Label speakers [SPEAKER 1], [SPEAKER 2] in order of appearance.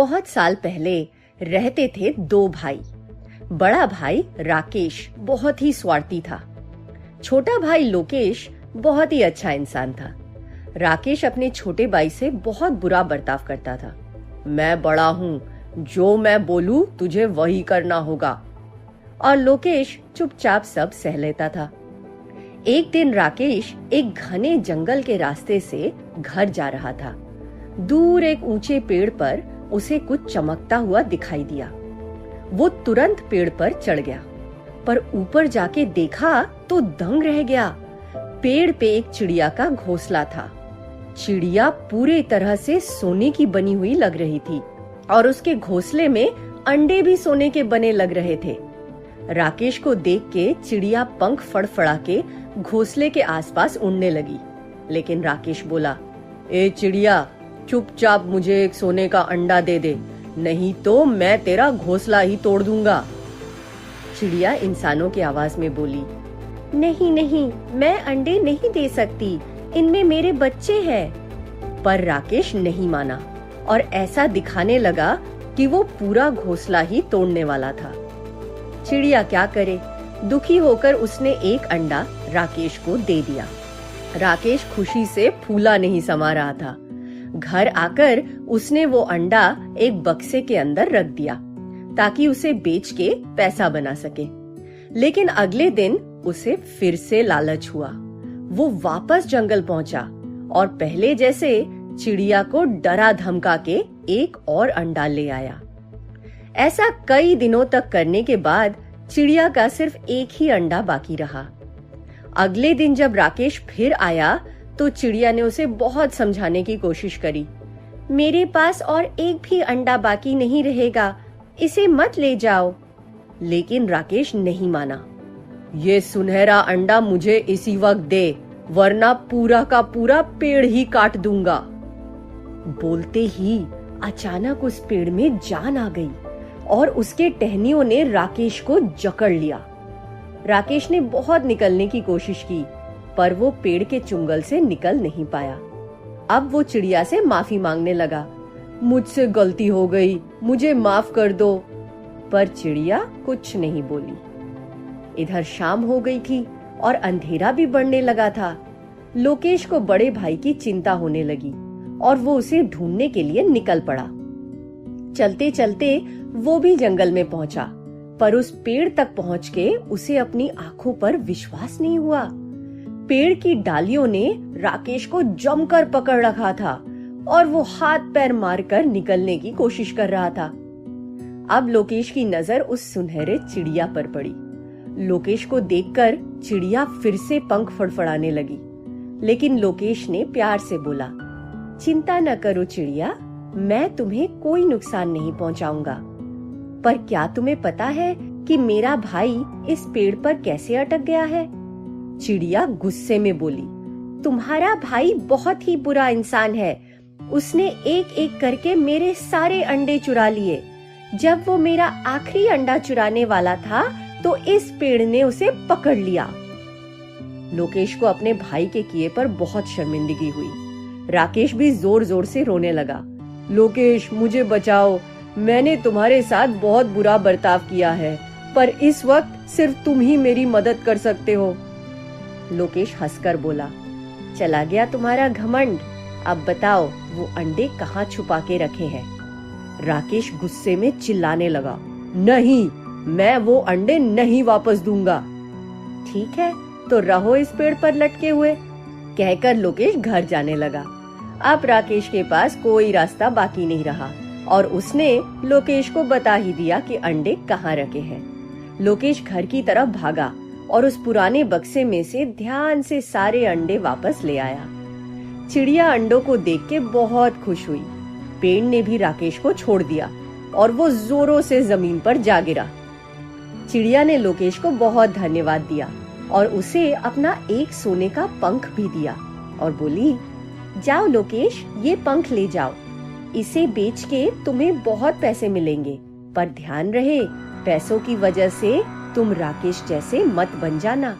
[SPEAKER 1] बहुत साल पहले रहते थे दो भाई। बड़ा भाई राकेश बहुत ही स्वार्थी था। छोटा भाई लोकेश बहुत ही अच्छा इंसान था। राकेश अपने छोटे भाई से बहुत बुरा बर्ताव करता था। मैं बड़ा हूं, जो मैं बोलूं तुझे वही करना होगा। और लोकेश चुपचाप सब सह लेता था। एक दिन राकेश एक घने जंगल के रास्ते से घर जा रहा था। दूर एक ऊंचे पेड़ पर उसे कुछ चमकता हुआ दिखाई दिया। वो तुरंत पेड़ पर चढ़ गया, पर ऊपर जाके देखा तो दंग रह गया। पेड़ पे एक चिड़िया का घोंसला था। चिड़िया पूरी तरह से सोने की बनी हुई लग रही थी और उसके घोंसले में अंडे भी सोने के बने लग रहे थे। राकेश को देख के चिड़िया पंख फड़फड़ा के घोंसले के आसपास उड़ने लगी, लेकिन राकेश बोला, ए चिड़िया, चुपचाप मुझे एक सोने का अंडा दे दे, नहीं तो मैं तेरा घोंसला ही तोड़ दूंगा। चिड़िया इंसानों की आवाज में बोली, नहीं नहीं, मैं अंडे नहीं दे सकती, इनमें मेरे बच्चे हैं। पर राकेश नहीं माना और ऐसा दिखाने लगा कि वो पूरा घोंसला ही तोड़ने वाला था। चिड़िया क्या करे, दुखी होकर उसने एक अंडा राकेश को दे दिया। राकेश खुशी से फूला नहीं समा रहा था। घर आकर उसने वो अंडा एक बक्से के अंदर रख दिया ताकि उसे बेच के पैसा बना सके। लेकिन अगले दिन उसे फिर से लालच हुआ। वो वापस जंगल पहुंचा और पहले जैसे चिड़िया को डरा धमका के एक और अंडा ले आया। ऐसा कई दिनों तक करने के बाद चिड़िया का सिर्फ एक ही अंडा बाकी रहा। अगले दिन जब राकेश फिर आया तो चिड़िया ने उसे बहुत समझाने की कोशिश करी। मेरे पास और एक भी अंडा बाकी नहीं रहेगा, इसे मत ले जाओ। लेकिन राकेश नहीं माना। ये सुनहरा अंडा मुझे इसी वक्त दे, वरना पूरा का पूरा पेड़ ही काट दूंगा। बोलते ही अचानक उस पेड़ में जान आ गई और उसके टहनियों ने राकेश को जकड़ लिया। राकेश ने बहुत निकलने की कोशिश की, पर वो पेड़ के चुंगल से निकल नहीं पाया। अब वो चिड़िया से माफी मांगने लगा, मुझसे गलती हो गई, मुझे माफ कर दो। पर चिड़िया कुछ नहीं बोली। इधर शाम हो गई थी और अंधेरा भी बढ़ने लगा था। लोकेश को बड़े भाई की चिंता होने लगी और वो उसे ढूंढने के लिए निकल पड़ा। चलते चलते वो भी जंगल में पहुंचा, पर उस पेड़ तक पहुंच के उसे अपनी आंखों पर विश्वास नहीं हुआ। पेड़ की डालियों ने राकेश को जमकर पकड़ रखा था और वो हाथ पैर मारकर निकलने की कोशिश कर रहा था। अब लोकेश की नजर उस सुनहरे चिड़िया पर पड़ी। लोकेश को देखकर चिड़िया फिर से पंख फड़फड़ाने लगी, लेकिन लोकेश ने प्यार से बोला, चिंता न करो चिड़िया, मैं तुम्हें कोई नुकसान नहीं पहुंचाऊंगा। पर क्या तुम्हें पता है कि मेरा भाई इस पेड़ पर कैसे अटक गया है? चिड़िया गुस्से में बोली, तुम्हारा भाई बहुत ही बुरा इंसान है। उसने एक एक करके मेरे सारे अंडे चुरा लिए। जब वो मेरा आखिरी अंडा चुराने वाला था तो इस पेड़ ने उसे पकड़ लिया। लोकेश को अपने भाई के किए पर बहुत शर्मिंदगी हुई। राकेश भी जोर जोर से रोने लगा, लोकेश मुझे बचाओ, मैंने तुम्हारे साथ बहुत बुरा बर्ताव किया है, पर इस वक्त सिर्फ तुम ही मेरी मदद कर सकते हो। लोकेश हंसकर बोला, चला गया तुम्हारा घमंड। अब बताओ वो अंडे कहाँ छुपा के रखे हैं? राकेश गुस्से में चिल्लाने लगा, नहीं, मैं वो अंडे नहीं वापस दूंगा। ठीक है, तो रहो इस पेड़ पर लटके हुए, कहकर लोकेश घर जाने लगा। अब राकेश के पास कोई रास्ता बाकी नहीं रहा और उसने लोकेश को बता ही दिया कि अंडे कहाँ रखे हैं। लोकेश घर की तरफ भागा और उस पुराने बक्से में से ध्यान से सारे अंडे वापस ले आया। चिड़िया अंडों को देख के बहुत खुश हुई। पेड़ ने भी राकेश को छोड़ दिया और वो जोरों से जमीन पर जा गिरा। चिड़िया ने लोकेश को बहुत धन्यवाद दिया और उसे अपना एक सोने का पंख भी दिया और बोली, जाओ लोकेश, ये पंख ले जाओ, इसे बेच के तुम्हें बहुत पैसे मिलेंगे, पर ध्यान रहे पैसों की वजह से तुम राकेश जैसे मत बन जाना।